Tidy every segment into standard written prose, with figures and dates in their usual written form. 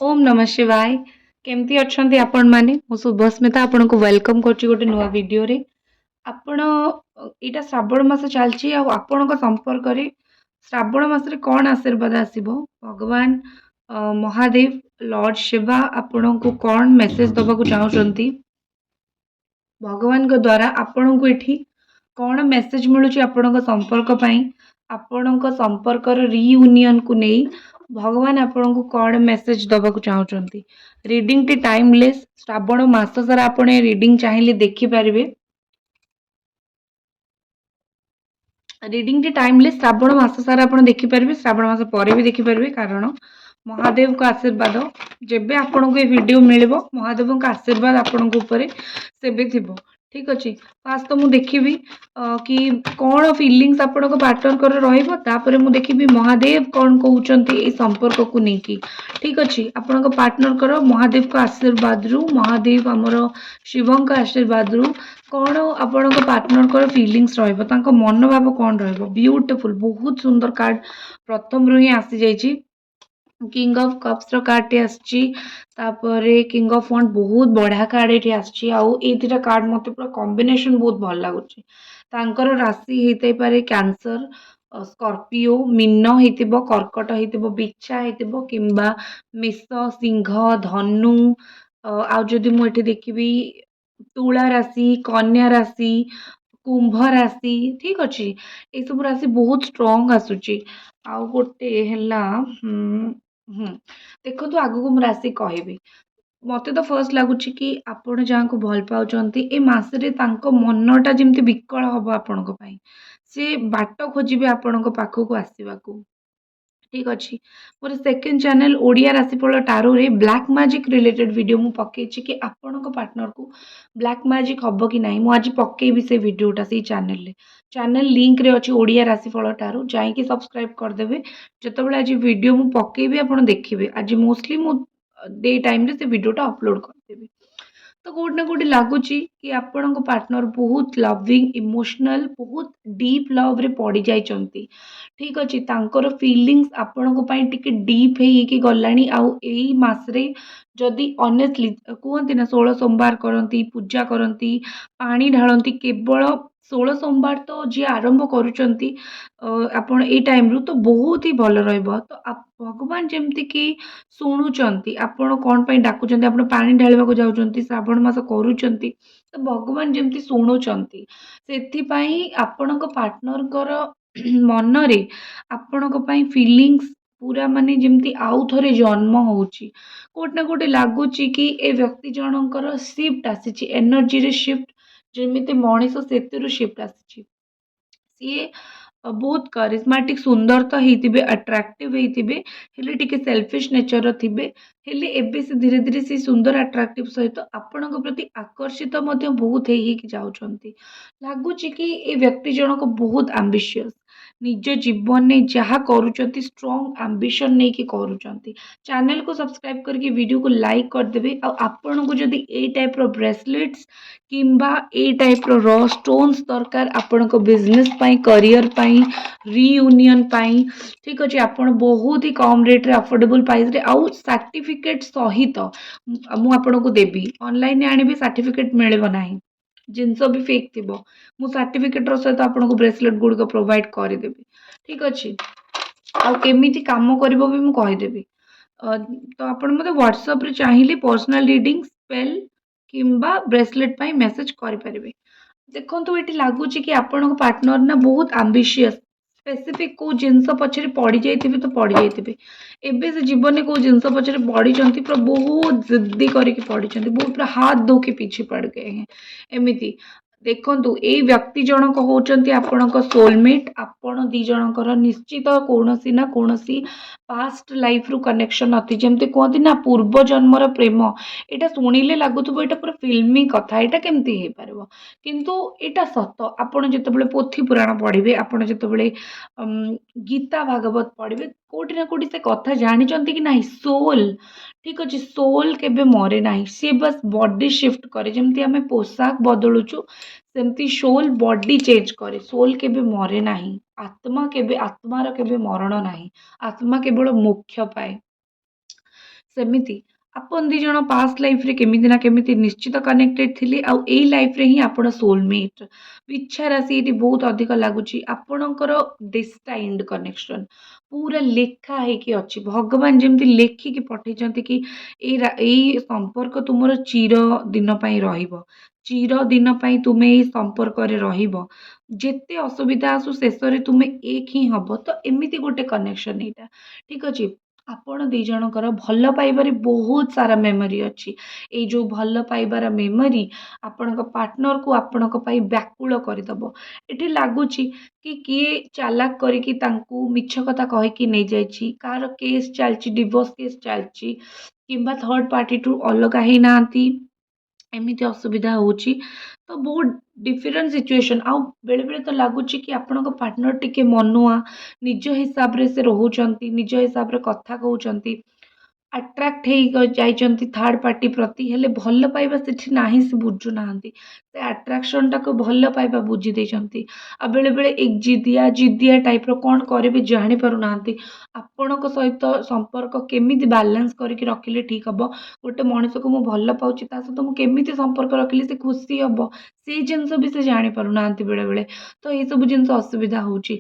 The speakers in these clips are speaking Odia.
ओम नमः शिवाय। केमती अच्छंती आपण माने मु शुभस्मिता आपण को वेलकम करची गोटे नुआ वीडियो रे। आपण एटा श्रावण मास चलची आ आपण को संपर्क रे श्रावण मास रे कोन आशीर्वाद आसीबो भगवान महादेव लॉर्ड शिवा आपण को कोन मेसेज दबा को चाहउचंती भगवान को द्वारा आपण को एठी कोन मेसेज मिलुची आपण को संपर्क पई आपण को संपर्क रियूनियन को नै भगवान आपण को कौन मेसेज दबा को चाहउचंती रीडिंग टी टाइमलेस श्रावण मास सारा आपण रीडिंग चाहिले देखि परिबे रीडिंग टी टाइमलेस श्रावण मास सारा आपण देखि परिबे श्रावण मास परे भी देखि परिबे कारण महादेव को आशीर्वाद जेबे आपण को ए वीडियो मिलबो महादेव का आशीर्वाद आपण को ऊपर सेबे थिबो ठीक अछि फास्ट तो मु देखिबी कि कौन फीलिंग्स आपण को पार्टनर कर रहइबो तापरे मु देखिबी महादेव कौन कहउचंती ए संपर्क को नेकी ठीक अछि आपण को पार्टनर कर महादेव का आशीर्वाद रु महादेव हमरो शिवं का आशीर्वाद रु कौन आपण को पार्टनर कर फीलिंग्स रहइबो तांको मन भाव कौन रहइबो ब्यूटीफुल बहुत सुंदर कार्ड प्रथम रु ही आसी जाईची किंग ऑफ कप्स रो कार्ड टे आछी तापरे किंग ऑफ वंड बहुत बढ़िया कार्ड एठी आछी आउ ए दुटा कार्ड मते पूरा कॉम्बिनेशन बहुत भल लागुची तांकर राशि हेतै पारे कैंसर स्कॉर्पियो मीन हेतिबो कर्कट हेतिबो बिच्छा हेतिबो किंबा मेष सिंह धनु आ जदि मु एठी देखिबी तुला राशि कन्या राशि कुंभ राशि ठीक अछि ए सब राशि बहुत स्ट्रांग आसुची आ गोटे हैला देखो आगु को राशि कहबी मते तो फर्स्ट लगुच कि आपण जहाँ को भल पाउचंती ए मासरे तांको मनटा जेमती विकल हबो आपणको पई से बाट खोजिबे आपणको पाखो को आसीबाकू ठीक अछि मोर सेकंड चैनल ओडिया राशिफल टारो रे ब्लैक मैजिक रिलेटेड वीडियो मु पकेछि कि आपणको पार्टनर को ब्लैक मैजिक हबो कि नाही मु आज पकेबी से वीडियोटा से चैनल लिंक रे अछि ओडिया राशिफल टारो जाई कि सब्सक्राइब कर देबे जतबेले आज वीडियो मु पकेबी आपण देखिबे आज मोस्टली मु डे टाइम रे से वीडियोटा अपलोड कर देबी तो कोड ना कोड लागुची कि आपण को पार्टनर बहुत लविंग इमोशनल बहुत डीप लव रे पड़ी जाइचंती ठीक अछि तांकर फीलिंग्स आपण को पई टिके डीप हे कि गलानी आउ एई मास रे जदि ऑनेस्टली कहंती ना 16 सोमवार करंती पूजा करंती पानी ढालंती केवल 16 सोमवार तो जी आरंभ करूचंती आपण ए टाइम रु तो बहुत ही भल रहइबो तो भगवान जेमती कि शुणुचंती आपण कोन पई डाकुचंती आपण पानी ढालिबा को जाउचंती श्रावण मास करूचंती तो भगवान जेमती शुणुचंती सेथि पई आपण को पार्टनर कर मन रे आपण को पई फीलिंग्स पूरा माने जेमती आउ थरे जन्म होउची कोट ना कोटे लागुची कि ए व्यक्ति जनकर शिफ्ट आसीची एनर्जी रे शिफ्ट जेमिति मଣିଷ सेतिरु शिफ्ट आसीची ସିଏ बहुत करिस्माटिक सुंदर तो हेतिबे अट्रैक्टिव हेतिबे हेले टिके सेल्फिश नेचर थिबे हेले एबे से धीरे धीरे से सुंदर अट्रैक्टिव सहित आपणक प्रति आकर्षित मध्य बहुत हेई कि जाउछंती लागुची कि ए व्यक्ति जनक बहुत एम्बिशियस निज जीवन में जहाँ करूचंती स्ट्रांग एम्बिशन नहीं कि करूचंती चैनल को सब्सक्राइब करके वीडियो को लाइक कर देबे आ आपन को जदी ए टाइप रो ब्रेसलेट्स किंबा ए टाइप रो रॉ स्टोन्स दरकार आपन को बिजनेस पाई करियर पाई रियूनियन पाई ठीक अच्छे आपन बहुत ही कम रेट रे अफोर्डेबल प्राइस रे आउ सर्टिफिकेट सहित मु आपन को देबी ऑनलाइन आनिबी सर्टिफिकेट मिलबो नाही जिनस भी फेक थी मु सर्टिफिकेट सहित आपन को ब्रेसलेट गुड़ प्रोवाइड करदेवी ठीक अच्छे आमिति कम कर भी मुझे कहीदेवी तो आप व्हाट्सएप रे चाहिए पर्सनल रीडिंग स्पेल किंबा ब्रेसलेट पाई मेसेज करें देखो ये लगुच कि आपण पार्टनर ना बहुत आम्बिशियस स्पेसिफिक कौ जिनस पछरे पड़ जाइए तो पड़ जाइए एबे से जीवन कौ जिनस पछरे पड़ी पूरा बहुत जिद्दी करके पड़ी बहुत पूरा हाथ धो के पीछे पड़ गए हैं एमती देखु ये व्यक्ति जनक होचंती आपणक सोलमेट आपण दी जनकर निश्चित कौनसी ना कौनसी पास्ट लाइफ रु कनेक्शन अति जमती कहती ना पूर्व जन्मर प्रेम यहाँ शुणिले लगुव यहाँ पूरा फिल्मी कथा यहाँ केमती हो पार किंतु यहाँ सत आपड़ जिते पोथी पुराण पढ़े आपड़ जिते गीता भागवत पढ़े कोटि ना कोटि से कथा जानते कि ना सोल ठीक अच्छे सोल केबे मरे ना सी बस बॉडी शिफ्ट करे जमती आम पोशाक बदलुचु सेमती सोल बॉडी चेंज करे सोल केबे मरे ना आत्मा केबे आत्मार केबे मरण ना आत्मा केवल मोक्ष पाए ସେମିତି ଆପଣ ଦି ଜଣ ପାଷ୍ଟ ଲାଇଫରେ କେମିତି ନା କେମିତି ନିଶ୍ଚିତ କନେକ୍ଟେଡ ଥିଲେ ଆଉ ଏଇ ଲାଇଫରେ ହିଁ ଆପଣ ସୋଲମେଟ୍। ଇଚ୍ଛା ରାଶି ଏଠି ବହୁତ ଅଧିକ ଲାଗୁଛି ଆପଣଙ୍କର ଡେଷ୍ଟାଇନ୍ଡ କନେକ୍ସନ ପୁରା ଲେଖା ହେଇକି ଅଛି। ଭଗବାନ ଯେମିତି ଲେଖିକି ପଠେଇଛନ୍ତି କି ଏଇ ସମ୍ପର୍କ ତୁମର ଚିର ଦିନ ପାଇଁ ରହିବ। ଚିର ଦିନ ପାଇଁ ତୁମେ ଏଇ ସମ୍ପର୍କରେ ରହିବ। ଯେତେ ଅସୁବିଧା ଆସୁ ଶେଷରେ ତୁମେ ଏକ ହିଁ ହବ। ତ ଏମିତି ଗୋଟେ କନେକ୍ସନ ଏଇଟା। ଠିକ ଅଛି। ଆପଣ ଦି ଜଣଙ୍କର ଭଲ ପାଇବାରେ ବହୁତ ସାରା ମେମୋରି ଅଛି। ଏଇ ଯୋଉ ଭଲ ପାଇବାର ମେମୋରି ଆପଣଙ୍କ ପାର୍ଟନରକୁ ଆପଣଙ୍କ ପାଇଁ ବ୍ୟାକୁଳ କରିଦବ। ଏଠି ଲାଗୁଛି କି କିଏ ଚାଲାକ କରିକି ତାଙ୍କୁ ମିଛ କଥା କହିକି ନେଇଯାଇଛି। କାହାର କେସ୍ ଚାଲିଛି, ଡିଭୋର୍ସ କେସ୍ ଚାଲିଛି କିମ୍ବା ଥର୍ଡ ପାର୍ଟିଠୁ ଅଲଗା ହେଇନାହାନ୍ତି। ଏମିତି ଅସୁବିଧା ହଉଛି। ତ ବହୁତ ଡିଫରେଣ୍ଟ ସିଚୁଏସନ୍। ଆଉ ବେଳେବେଳେ ତ ଲାଗୁଛି କି ଆପଣଙ୍କ ପାର୍ଟନର ଟିକେ ମନୁଆ, ନିଜ ହିସାବରେ ସେ ରହୁଛନ୍ତି, ନିଜ ହିସାବରେ କଥା କହୁଛନ୍ତି। ଆଟ୍ରାକ୍ଟ ହେଇ ଯାଇଛନ୍ତି ଥାର୍ଡ ପାର୍ଟି ପ୍ରତି, ହେଲେ ଭଲ ପାଇବା ସେଠି ନାହିଁ, ସେ ବୁଝୁନାହାନ୍ତି। ସେ ଆଟ୍ରାକ୍ସନଟାକୁ ଭଲ ପାଇବା ବୁଝି ଦେଇଛନ୍ତି। ଆଉ ବେଳେବେଳେ ଜିଦିଆ ଟାଇପ୍ର କ'ଣ କରିବେ ଜାଣିପାରୁନାହାନ୍ତି। ଆପଣଙ୍କ ସହିତ ସମ୍ପର୍କ କେମିତି ବାଲାନ୍ସ କରିକି ରଖିଲେ ଠିକ୍ ହବ। ଗୋଟେ ମଣିଷକୁ ମୁଁ ଭଲ ପାଉଛି, ତା ସହିତ ମୁଁ କେମିତି ସମ୍ପର୍କ ରଖିଲେ ସେ ଖୁସି ହବ, ସେଇ ଜିନିଷ ବି ସେ ଜାଣିପାରୁନାହାନ୍ତି ବେଳେବେଳେ। ତ ଏଇସବୁ ଜିନିଷ ଅସୁବିଧା ହେଉଛି।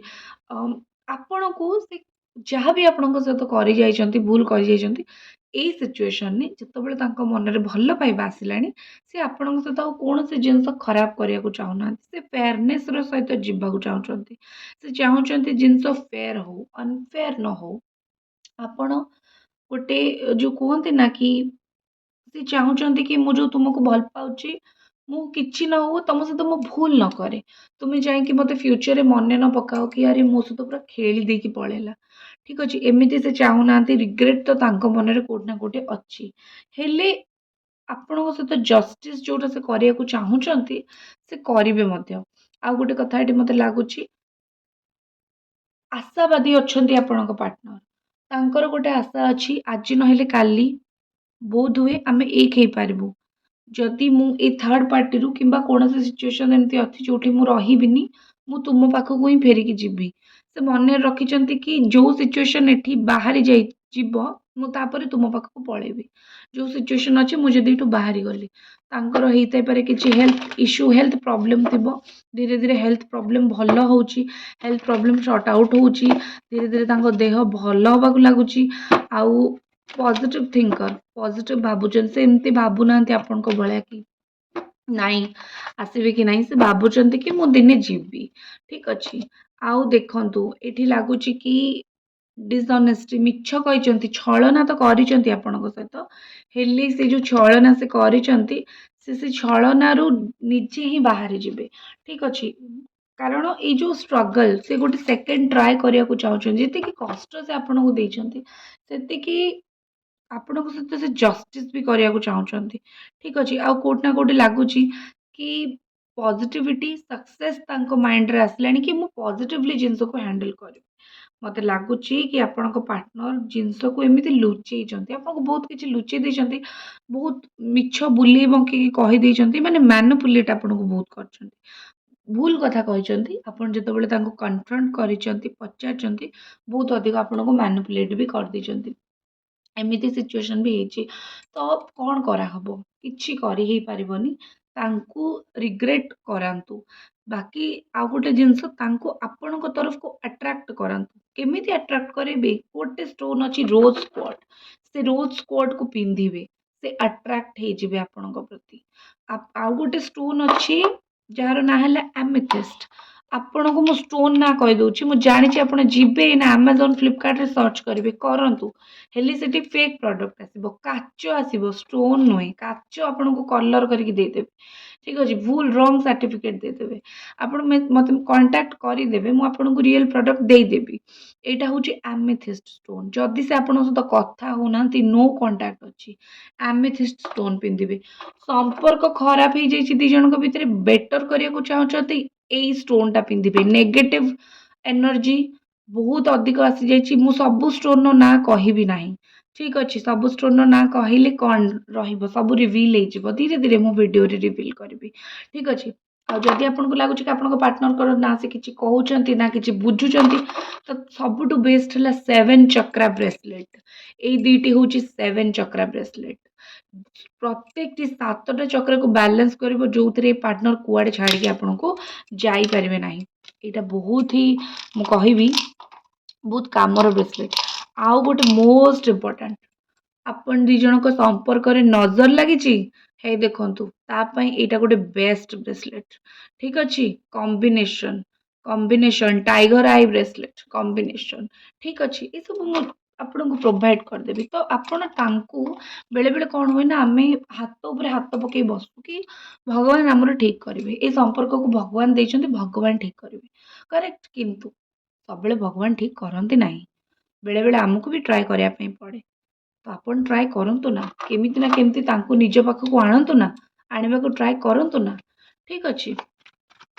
ଆପଣଙ୍କୁ ସେ ଯାହା ବି ଆପଣଙ୍କ ସହିତ କରିଯାଇଛନ୍ତି, ଭୁଲ କରିଯାଇଛନ୍ତି, ଏଇ ସିଚୁଏସନରେ ଯେତେବେଳେ ତାଙ୍କ ମନରେ ଭଲ ପାଇବା ଆସିଲାଣି, ସେ ଆପଣଙ୍କ ସହିତ ଆଉ କୌଣସି ଜିନିଷ ଖରାପ କରିବାକୁ ଚାହୁଁନାହାନ୍ତି। ସେ ଫେୟାରନେସ୍‌ର ସହିତ ଯିବାକୁ ଚାହୁଁଛନ୍ତି। ସେ ଚାହୁଁଛନ୍ତି ଜିନିଷ ଫେୟାର ହଉ, ଅନଫେୟାର ନ ହଉ। ଆପଣ ଗୋଟେ ଯୋଉ କୁହନ୍ତି ନା କି ସେ ଚାହୁଁଛନ୍ତି କି ମୁଁ ଯୋଉ ତୁମକୁ ଭଲ ପାଉଛି, ମୁଁ କିଛି ନ ହଉ ତମ ସହିତ ମୁଁ ଭୁଲ ନ କରେ। ତୁମେ ଯାଇକି ମୋତେ ଫ୍ୟୁଚରରେ ମନେ ନ ପକାଅ କି ଆରେ ମୋ ସହିତ ପୁରା ଖେଳି ଦେଇକି ପଳେଇଲା। ଠିକ୍ ଅଛି, ଏମିତି ସେ ଚାହୁଁନାହାନ୍ତି। ରିଗ୍ରେଟ୍ ତ ତାଙ୍କ ମନରେ କୋଉଠି ନା କୋଉଠି ଅଛି। ହେଲେ ଆପଣଙ୍କ ସହିତ ଜଷ୍ଟିସ୍ ଯୋଉଟା ସେ କରିବାକୁ ଚାହୁଁଛନ୍ତି, ସେ କରିବେ ମଧ୍ୟ। ଆଉ ଗୋଟେ କଥା ଏଠି ମତେ ଲାଗୁଛି, ଆଶାବାଦୀ ଅଛନ୍ତି ଆପଣଙ୍କ ପାର୍ଟନର। ତାଙ୍କର ଗୋଟେ ଆଶା ଅଛି ଆଜି ନହେଲେ କାଲି ବୋଧହୁଏ ଆମେ ଏକ ହେଇପାରିବୁ। ଯଦି ମୁଁ ଏଇ ଥାର୍ଡ ପାର୍ଟିରୁ କିମ୍ବା କୌଣସି ସିଚୁଏସନ୍ ଏମିତି ଅଛି ଯୋଉଠି ମୁଁ ରହିବିନି, ମୁଁ ତୁମ ପାଖକୁ ହିଁ ଫେରିକି ଯିବି। ସେ ମନରେ ରଖିଛନ୍ତି କି ଯୋଉ ସିଚୁଏସନ୍ ଏଠି ବାହାରି ଯିବ, ମୁଁ ତାପରେ ତୁମ ପାଖକୁ ପଳେଇବି। ଯୋଉ ସିଚୁଏସନ୍ ଅଛି ମୁଁ ଯଦି ଏଠୁ ବାହାରିଗଲି। ତାଙ୍କର ହେଇଥାଇପାରେ କିଛି ହେଲ୍ଥ ଇସ୍ୟୁ, ହେଲ୍ଥ ପ୍ରୋବ୍ଲେମ୍ ଥିବ। ଧୀରେ ଧୀରେ ହେଲ୍ଥ ପ୍ରୋବ୍ଲେମ୍ ଭଲ ହଉଛି, ହେଲ୍ଥ ପ୍ରୋବ୍ଲେମ୍ ସର୍ଟ ଆଉଟ୍ ହଉଛି। ଧୀରେ ଧୀରେ ତାଙ୍କ ଦେହ ଭଲ ହବାକୁ ଲାଗୁଛି। ଆଉ ପଜିଟିଭ୍ ଥିଙ୍କର, ପଜିଟିଭ୍ ଭାବୁଛନ୍ତି। ସେ ଏମିତି ଭାବୁନାହାନ୍ତି ଆପଣଙ୍କ ଭଳିଆ କି ନାଇଁ ଆସିବେ କି ନାହିଁ, ସେ ଭାବୁଛନ୍ତି କି ମୁଁ ଦିନେ ଯିବି। ଠିକ୍ ଅଛି। ଆଉ ଦେଖନ୍ତୁ ଏଠି ଲାଗୁଛି କି ଡିସଅନେଷ୍ଟି, ମିଛ କହିଛନ୍ତି, ଛଳନା ତ କରିଛନ୍ତି ଆପଣଙ୍କ ସହିତ। ହେଲେ ସେ ଯୋଉ ଛଳନା ସେ କରିଛନ୍ତି, ସେ ଛଳନାରୁ ନିଜେ ହିଁ ବାହାରି ଯିବେ। ଠିକ୍ ଅଛି। କାରଣ ଏଇ ଯୋଉ ଷ୍ଟ୍ରଗଲ୍ ସେ ଗୋଟେ ସେକେଣ୍ଡ ଟ୍ରାଏ କରିବାକୁ ଚାହୁଁଛନ୍ତି। ଯେତିକି କଷ୍ଟ ସେ ଆପଣଙ୍କୁ ଦେଇଛନ୍ତି, ସେତିକି ଆପଣଙ୍କ ସହିତ ସେ ଜଷ୍ଟିସ୍ ବି କରିବାକୁ ଚାହୁଁଛନ୍ତି। ଠିକ୍ ଅଛି। ଆଉ କୋଉଠି ନା କୋଉଠି ଲାଗୁଛି କି ପଜିଟିଭିଟି, ସକ୍ସେସ୍ ତାଙ୍କ ମାଇଣ୍ଡରେ ଆସିଲାଣି କି ମୁଁ ପଜିଟିଭଲି ଜିନିଷକୁ ହ୍ୟାଣ୍ଡେଲ୍ କରିବି। ମତେ ଲାଗୁଛି କି ଆପଣଙ୍କ ପାର୍ଟନର ଜିନିଷକୁ ଏମିତି ଲୁଚେଇଛନ୍ତି। ଆପଣଙ୍କୁ ବହୁତ କିଛି ଲୁଚେଇ ଦେଇଛନ୍ତି। ବହୁତ ମିଛ ବୁଲେଇ ବଙ୍କେଇକି କହିଦେଇଛନ୍ତି। ମାନେ ମ୍ୟାନିପୁଲେଟ୍ ଆପଣଙ୍କୁ ବହୁତ କରିଛନ୍ତି। ଭୁଲ କଥା କହିଛନ୍ତି। ଆପଣ ଯେତେବେଳେ ତାଙ୍କୁ କନଫ୍ରଣ୍ଟ କରିଛନ୍ତି, ପଚାରିଛନ୍ତି, ବହୁତ ଅଧିକ ଆପଣଙ୍କୁ ମ୍ୟାନିପୁଲେଟ୍ ବି କରିଦେଇଛନ୍ତି। ଏମିତି ସିଚୁଏସନ୍ ବି ହେଇଛି। ତ କ'ଣ କରାହବ? କିଛି କରି ହିଁ ପାରିବନି। ତାଙ୍କୁ ରିଗ୍ରେଟ୍ କରାନ୍ତୁ। ବାକି ଆଉ ଗୋଟେ ଜିନିଷ, ତାଙ୍କୁ ଆପଣଙ୍କ ତରଫକୁ ଆଟ୍ରାକ୍ଟ କରାନ୍ତୁ। କେମିତି ଆଟ୍ରାକ୍ଟ କରିବେ? ଗୋଟେ ଷ୍ଟୋନ୍ ଅଛି ରୋଜ୍ କ୍ୱାର୍ଟଜ। ସେ ରୋଜ୍ କ୍ୱାର୍ଟଜକୁ ପିନ୍ଧିବେ। ସେ ଆଟ୍ରାକ୍ଟ ହେଇଯିବେ ଆପଣଙ୍କ ପ୍ରତି। ଆଉ ଗୋଟେ ଷ୍ଟୋନ୍ ଅଛି ଯାହାର ନାଁ ହେଲା ଆମେଥିଷ୍ଟ। ଆପଣଙ୍କୁ ମୁଁ ଷ୍ଟୋନ୍ ନାଁ କହିଦଉଛି। ମୁଁ ଜାଣିଛି ଆପଣ ଯିବେ ଏଇନା Amazon, Flipkartରେ ସର୍ଚ୍ଚ କରିବେ। କରନ୍ତୁ। ହେଲେ ସେଠି ଫେକ୍ ପ୍ରଡକ୍ଟ ଆସିବ, କାଚ ଆସିବ, ଷ୍ଟୋନ୍ ନୁହେଁ। କାଚ ଆପଣଙ୍କୁ କଲର୍ କରିକି ଦେଇଦେବେ। ଠିକ୍ ଅଛି। ଭୁଲ ରଙ୍ଗ ସାର୍ଟିଫିକେଟ୍ ଦେଇଦେବେ। ଆପଣ ମୋତେ କଣ୍ଟାକ୍ଟ କରିଦେବେ, ମୁଁ ଆପଣଙ୍କୁ ରିଅଲ୍ ପ୍ରଡକ୍ଟ ଦେଇଦେବି। ଏଇଟା ହେଉଛି ଆମେଥିଷ୍ଟ ଷ୍ଟୋନ୍। ଯଦି ସେ ଆପଣଙ୍କ ସହିତ କଥା ହଉନାହାନ୍ତି, ନୋ କଣ୍ଟାକ୍ଟ ଅଛି, ଆମେଥିଷ୍ଟ ଷ୍ଟୋନ୍ ପିନ୍ଧିବେ। ସମ୍ପର୍କ ଖରାପ ହେଇଯାଇଛି ଦି ଜଣଙ୍କ ଭିତରେ, ବେଟର କରିବାକୁ ଚାହୁଁଛନ୍ତି, ଏଇ ଷ୍ଟୋନ୍‌ଟା ପିନ୍ଧିବେ। ନେଗେଟିଭ୍ ଏନର୍ଜି ବହୁତ ଅଧିକ ଆସିଯାଇଛି। ମୁଁ ସବୁ ଷ୍ଟୋନ୍‌ର ନାଁ କହିବି ନାହିଁ। ଠିକ୍ ଅଛି। ସବୁ ଷ୍ଟୋନ୍‌ର ନାଁ କହିଲେ କ'ଣ ରହିବ? ସବୁ ରିଭିଲ୍ ହେଇଯିବ। ଧୀରେ ଧୀରେ ମୁଁ ଭିଡ଼ିଓରେ ରିଭିଲ୍ କରିବି। ଠିକ୍ ଅଛି। ଆଉ ଯଦି ଆପଣଙ୍କୁ ଲାଗୁଛି କି ଆପଣଙ୍କ ପାର୍ଟନରଙ୍କର ନା ସେ କିଛି କହୁଛନ୍ତି ନା କିଛି ବୁଝୁଛନ୍ତି, ତ ସବୁଠୁ ବେଷ୍ଟ ହେଲା 7 ଚକ୍ରା ବ୍ରେସଲେଟ୍। ଏଇ ଦୁଇଟି ହେଉଛି 7 ଚକ୍ରା ବ୍ରେସଲେଟ୍। ପ୍ରତ୍ୟେକଟି 7ଟା ଚକ୍ରକୁ ବାଲାନ୍ସ କରିବ, ଯୋଉଥିରେ ପାର୍ଟନର କୁଆଡ଼େ ଛାଡ଼ିକି ଆପଣଙ୍କୁ ଯାଇପାରିବେ ନାହିଁ। ଏଇଟା ବହୁତ ହି ମୁଁ କହିବି ବହୁତ କାମର ବ୍ରେସଲେଟ୍। ଆଉ ଗୋଟେ ମୋଷ୍ଟ ଇମ୍ପୋର୍ଟାଣ୍ଟ, ଆପଣ ଦି ଜଣଙ୍କ ସମ୍ପର୍କରେ ନଜର ଲାଗିଛି, ହେଇ ଦେଖନ୍ତୁ ତା ପାଇଁ ଏଇଟା ଗୋଟେ ବେଷ୍ଟ ବ୍ରେସଲେଟ୍। ଠିକ୍ ଅଛି, combination combination tiger I bracelet combination. ଠିକ୍ ଅଛି, ଏସବୁ ମୁଁ ଆପଣଙ୍କୁ ପ୍ରୋଭାଇଡ଼ କରିଦେବି। ତ ଆପଣ ତାଙ୍କୁ ବେଳେବେଳେ କ'ଣ ହୁଏ ନା, ଆମେ ହାତ ଉପରେ ହାତ ପକେଇ ବସୁ କି ଭଗବାନ ଆମର ଠିକ୍ କରିବେ, ଏ ସମ୍ପର୍କକୁ ଭଗବାନ ଦେଇଛନ୍ତି, ଭଗବାନ ଠିକ୍ କରିବେ। କରେକ୍ଟ, କିନ୍ତୁ ସବୁବେଳେ ଭଗବାନ ଠିକ୍ କରନ୍ତି ନାହିଁ। ବେଳେବେଳେ ଆମକୁ ବି ଟ୍ରାଏ କରିବା ପାଇଁ ପଡ଼େ। ତ ଆପଣ ଟ୍ରାଏ କରନ୍ତୁ ନା କେମିତି ତାଙ୍କୁ ନିଜ ପାଖକୁ ଆଣନ୍ତୁ ନା, ଆଣିବାକୁ ଟ୍ରାଏ କରନ୍ତୁ ନା। ଠିକ୍ ଅଛି,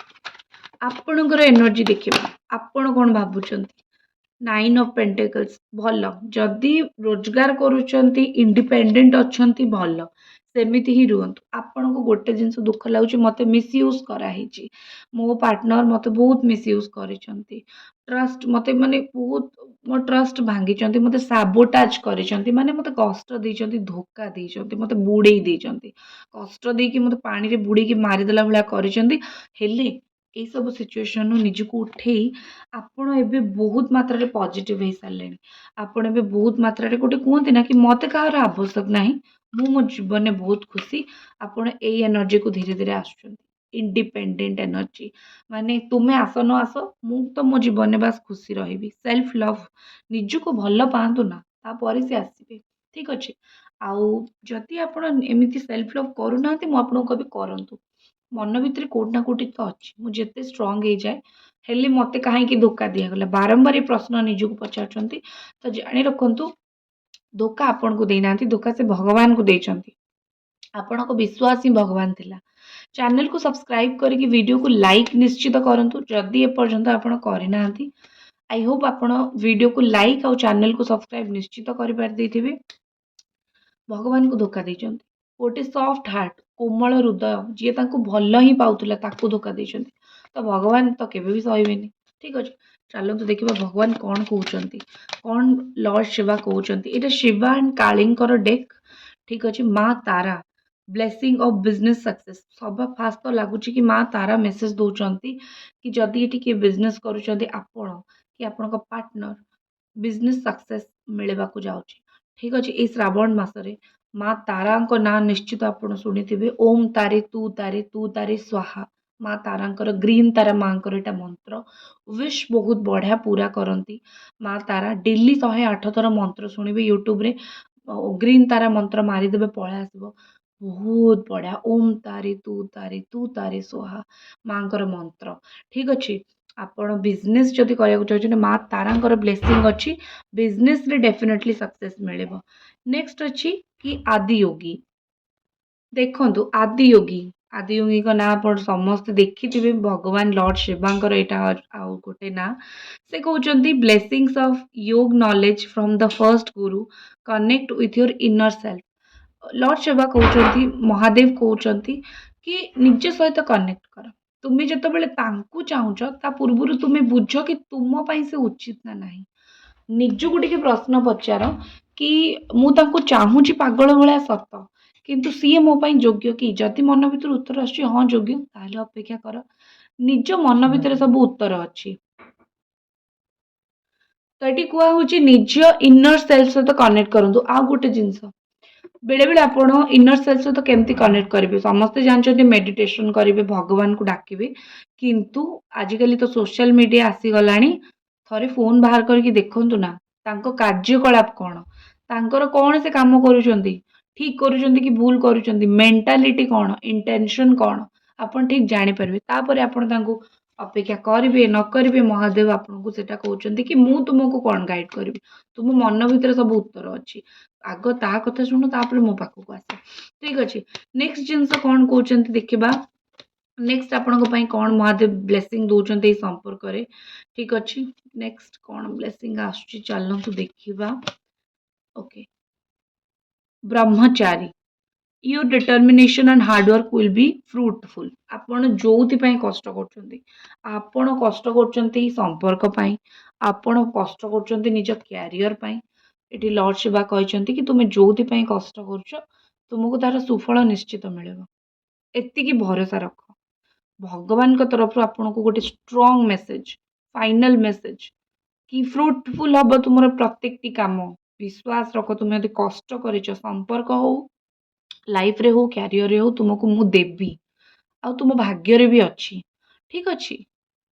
ଆପଣଙ୍କର ଏନର୍ଜି ଦେଖିବା, ଆପଣ କ'ଣ ଭାବୁଛନ୍ତି? 9 ଅଫ୍ ପେଣ୍ଟାକଲ୍ସ ଭଲ। ଯଦି ରୋଜଗାର କରୁଛନ୍ତି, ଇଣ୍ଡିପେଣ୍ଡେଣ୍ଟ ଅଛନ୍ତି, ଭଲ, ସେମିତି ହିଁ ରୁହନ୍ତୁ। ଆପଣଙ୍କୁ ଗୋଟେ ଜିନିଷ ଦୁଃଖ ଲାଗୁଛି, ମୋତେ ମିସୟୁଜ୍ କରାହେଇଛି, ମୋ ପାର୍ଟନର ମୋତେ ବହୁତ ମିସୟୁଜ୍ କରିଛନ୍ତି, ଟ୍ରଷ୍ଟ ମୋତେ ମାନେ ବହୁତ ମୋ ଟ୍ରଷ୍ଟ ଭାଙ୍ଗିଛନ୍ତି, ମୋତେ ସାବୋଟାଜ କରିଛନ୍ତି, ମାନେ ମୋତେ କଷ୍ଟ ଦେଇଛନ୍ତି, ଧୋକା ଦେଇଛନ୍ତି, ମୋତେ ବୁଡ଼େଇ ଦେଇଛନ୍ତି, କଷ୍ଟ ଦେଇକି ମୋତେ ପାଣିରେ ବୁଡ଼େଇକି ମାରିଦେଲା ଭଳିଆ କରିଛନ୍ତି। ହେଲେ ଏଇସବୁ ସିଚୁଏସନରୁ ନିଜକୁ ଉଠେଇ ଆପଣ ଏବେ ବହୁତ ମାତ୍ରାରେ ପଜିଟିଭ ହେଇସାରିଲେଣି। ଆପଣ ଏବେ ବହୁତ ମାତ୍ରାରେ ଗୋଟେ କୁହନ୍ତି ନା କି ମୋତେ କାହାର ଆବଶ୍ୟକ ନାହିଁ, ମୁଁ ମୋ ଜୀବନରେ ବହୁତ ଖୁସି। ଆପଣ ଏଇ ଏନର୍ଜିକୁ ଧୀରେ ଧୀରେ ଆସୁଛନ୍ତି, ଇଣ୍ଡିପେଣ୍ଡେଣ୍ଟ ଏନର୍ଜି। ମାନେ ତୁମେ ଆସ ନ ଆସ, ମୁଁ ତ ମୋ ଜୀବନରେ ବାସ୍ ଖୁସି ରହିବି। ସେଲ୍ଫ ଲଭ୍, ନିଜକୁ ଭଲ ପାଆନ୍ତୁ ନା, ତାପରେ ସେ ଆସିବେ। ଠିକ୍ ଅଛି, ଆଉ ଯଦି ଆପଣ ଏମିତି ସେଲ୍ଫ ଲଭ୍ କରୁନାହାନ୍ତି, ମୁଁ ଆପଣଙ୍କୁ କହିବି କରନ୍ତୁ। ମନ ଭିତରେ କୋଉଠି ନା କୋଉଠି ତ ଅଛି, ମୁଁ ଯେତେ ଷ୍ଟ୍ରଙ୍ଗ ହେଇଯାଏ, ହେଲେ ମୋତେ କାହିଁକି ଧୋକା ଦିଆଗଲା, ବାରମ୍ବାର ଏ ପ୍ରଶ୍ନ ନିଜକୁ ପଚାରୁଛନ୍ତି। ତ ଜାଣି ରଖନ୍ତୁ, ଧୋକା ଆପଣଙ୍କୁ ଦେଇନାହାନ୍ତି, ଧୋକା ସେ ଭଗବାନଙ୍କୁ ଦେଇଛନ୍ତି। ଆପଣଙ୍କ ବିଶ୍ୱାସ ହିଁ ଭଗବାନ ଥିଲା। ଚ୍ୟାନେଲକୁ ସବସ୍କ୍ରାଇବ କରିକି ଭିଡ଼ିଓକୁ ଲାଇକ୍ ନିଶ୍ଚିତ କରନ୍ତୁ, ଯଦି ଏପର୍ଯ୍ୟନ୍ତ ଆପଣ କରିନାହାନ୍ତି। ଆଇ ହୋପ୍ ଆପଣ ଭିଡ଼ିଓକୁ ଲାଇକ୍ ଆଉ ଚ୍ୟାନେଲକୁ ସବସ୍କ୍ରାଇବ ନିଶ୍ଚିତ କରିପାରି ଦେଇଥିବେ। ଭଗବାନଙ୍କୁ ଧୋକା ଦେଇଛନ୍ତି। ଗୋଟେ ସଫ୍ଟ ହାର୍ଟ, କୋମଳ ହୃଦୟ, ଯିଏ ତାଙ୍କୁ ଭଲ ହିଁ ପାଉଥିଲା, ତାକୁ ଧୋକା ଦେଇଛନ୍ତି। ତ ଭଗବାନ ତ କେବେ ବି ସହିବେନି। ଠିକ୍ ଅଛି, ଚାଲନ୍ତୁ ଦେଖିବା ଭଗବାନ କ'ଣ କହୁଛନ୍ତି, କ'ଣ ଲର୍ଡ ଶିବା କହୁଛନ୍ତି। ଏଇଟା ଶିବା ଆଣ୍ଡ କାଳୀଙ୍କର ଡେକ୍। ଠିକ୍ ଅଛି, ମା ତାରା ବ୍ଲେସିଂ ଅଫ୍ ବିଜନେସ୍ ସକ୍ସେସ୍। ସବା ଫାଷ୍ଟ ତ ଲାଗୁଛି କି ମା ତାରା ମେସେଜ ଦଉଛନ୍ତି କି ଯଦି ଏଠି କିଏ ବିଜନେସ୍ କରୁଛନ୍ତି, ଆପଣ କି ଆପଣଙ୍କ ପାର୍ଟନର, ବିଜନେସ୍ ସକ୍ସେସ୍ ମିଳିବାକୁ ଯାଉଛି। ଠିକ୍ ଅଛି, ଏଇ ଶ୍ରାବଣ ମାସରେ ମା ତାରାଙ୍କ ନାଁ ନିଶ୍ଚିତ ଆପଣ ଶୁଣିଥିବେ। ଓମ୍ ତାରେ ତୁ ତାରେ ତୁ ତାରେ ସ୍ୱାହା। ମା ତାରାଙ୍କର, ଗ୍ରୀନ୍ ତାରା ମାଙ୍କର ଏଇଟା ମନ୍ତ୍ର। ୱିଶ୍ ବହୁତ ବଢ଼ିଆ ପୁରା କରନ୍ତି ମା ତାରା। ଡେଲି 108 ଥର ମନ୍ତ୍ର ଶୁଣିବେ ୟୁଟ୍ୟୁବରେ, ଗ୍ରୀନ୍ ତାରା ମନ୍ତ୍ର ମାରିଦେବେ, ପଳେଇ ଆସିବ। ବହୁତ ବଢ଼ିଆ, ଓମ୍ ତାରେ ତୁ ତାରେ ତୁ ତାରେ ସ୍ୱାହା, ମାଙ୍କର ମନ୍ତ୍ର। ଠିକ୍ ଅଛି, ଆପଣ ବିଜନେସ୍ ଯଦି କରିବାକୁ ଚାହୁଁଛନ୍ତି, ମା ତାରାଙ୍କର ବ୍ଲେସିଂ ଅଛି, ବିଜନେସରେ ଡେଫିନେଟଲି ସକ୍ସେସ୍ ମିଳିବ। ନେକ୍ସଟ ଅଛି କି ଆଦିଯୋଗୀ। ଦେଖନ୍ତୁ ଆଦିଯୋଗୀଙ୍କ ନାଁ ଆପଣ ସମସ୍ତେ ଦେଖିଥିବେ, ଭଗବାନ ଲର୍ଡ ଶିବାଙ୍କର ଏଇଟା ଆଉ ଗୋଟେ ନାଁ। ସେ କହୁଛନ୍ତି blessings of yog knowledge from the first guru, connect with your inner self. Lord Shiva କହୁଛନ୍ତି, ମହାଦେବ କହୁଛନ୍ତି କି ନିଜ ସହିତ କନେକ୍ଟ କର। ତୁମେ ଯେତେବେଳେ ତାଙ୍କୁ ଚାହୁଁଛ, ତା ପୂର୍ବରୁ ତୁମେ ବୁଝ କି ତୁମ ପାଇଁ ସେ ଉଚିତ ନା ନାହିଁ। ନିଜକୁ ଟିକେ ପ୍ରଶ୍ନ ପଚାର କି ମୁଁ ତାଙ୍କୁ ଚାହୁଁଛି ପାଗଳ ଭଳିଆ ସତ, କିନ୍ତୁ ସିଏ ମୋ ପାଇଁ ଯୋଗ୍ୟ କି? ଯଦି ମନ ଭିତରୁ ଉତ୍ତର ଆସୁଛି ହଁ ଯୋଗ୍ୟ, ତାହେଲେ ଅପେକ୍ଷା କର। ନିଜ ମନ ଭିତରେ ସବୁ ଉତ୍ତର ଅଛି। ତ ଏଠି କୁହା ହଉଛି ନିଜ ଇନର ସେଲ୍ଫ ସହିତ କନେକ୍ଟ କରନ୍ତୁ। ଆଉ ଗୋଟେ ଜିନିଷ, ବେଳେବେଳେ ଆପଣ ଇନର ସେଲ୍ଫ ସହିତ କେମିତି କନେକ୍ଟ କରିବେ? ସମସ୍ତେ ଜାଣିଛନ୍ତି ମେଡିଟେସନ କରିବେ, ଭଗବାନଙ୍କୁ ଡାକିବେ, କିନ୍ତୁ ଆଜିକାଲି ତ ସୋସିଆଲ ମିଡ଼ିଆ ଆସିଗଲାଣି। ଥରେ ଫୋନ୍ ବାହାର କରିକି ଦେଖନ୍ତୁ ନା, ତାଙ୍କ କାର୍ଯ୍ୟକଳାପ କ'ଣ, ତାଙ୍କର କ'ଣ ସେ କାମ କରୁଛନ୍ତି, ଠିକ୍ କରୁଛନ୍ତି କି ଭୁଲ କରୁଛନ୍ତି, ମେଣ୍ଟାଲିଟି କ'ଣ, ଇଣ୍ଟେନସନ୍ କ'ଣ, ଆପଣ ଠିକ୍ ଜାଣିପାରିବେ। ତାପରେ ଆପଣ ତାଙ୍କୁ ଅପେକ୍ଷା କରିବେ ନ କରିବେ, ମହାଦେବ ଆପଣଙ୍କୁ ସେଟା କହୁଛନ୍ତି କି ମୁଁ ତୁମକୁ କ'ଣ ଗାଇଡ୍ କରିବି, ତୁମ ମନ ଭିତରେ ସବୁ ଉତ୍ତର ଅଛି। ଆଗ ତା କଥା ଶୁଣ, ତାପରେ ମୋ ପାଖକୁ ଆସ। ଠିକ୍ ଅଛି, ନେକ୍ସଟ ଜିନିଷ କ'ଣ କହୁଛନ୍ତି ଦେଖିବା। ନେକ୍ସଟ ଆପଣଙ୍କ ପାଇଁ କ'ଣ ମହାଦେବ ବ୍ଲେସିଂ ଦଉଛନ୍ତି ଏଇ ସମ୍ପର୍କରେ। ଠିକ୍ ଅଛି, ନେକ୍ସଟ କ'ଣ ବ୍ଲେସିଂ ଆସୁଛି ଚାଲନ୍ତୁ ଦେଖିବା। Okay, Brahmachari. Your determination and hard work will be fruitful. आपण जोउथि कष्ट करछंती, आपण कष्ट करछंती संपर्क पाई, आपण कष्ट करछंती निज कैरियर पाई। एटी लॉर्ड शिवा कहते कि तुम जोउथि कष्ट करछ तुमको तार सुफल निश्चित मिलेगा। एतिकी भरोसा रख। भगवान को तरफ आपन को गोटे स्ट्रॉन्ग मेसेज, फाइनल मेसेज कि फ्रुटफुल हम तुम प्रत्येक काम। विश्वास रख, तुम यदि कष्ट कर संपर्क हो, लाइफ रे हो, कैरियर रे हो, तुमको मु देवी आ तुम भाग्य रे भी अच्छी। ठीक अच्छी।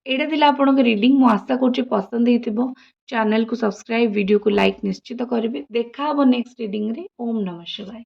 एटा थिला आपन के रीडिंग। मु आशा करछि पसंद हेतिबो। चैनल को सब्सक्राइब, वीडियो को लाइक निश्चित करेंगे। देखा हबो नेक्स्ट रीडिंग रे। ओम नमः शिवाय।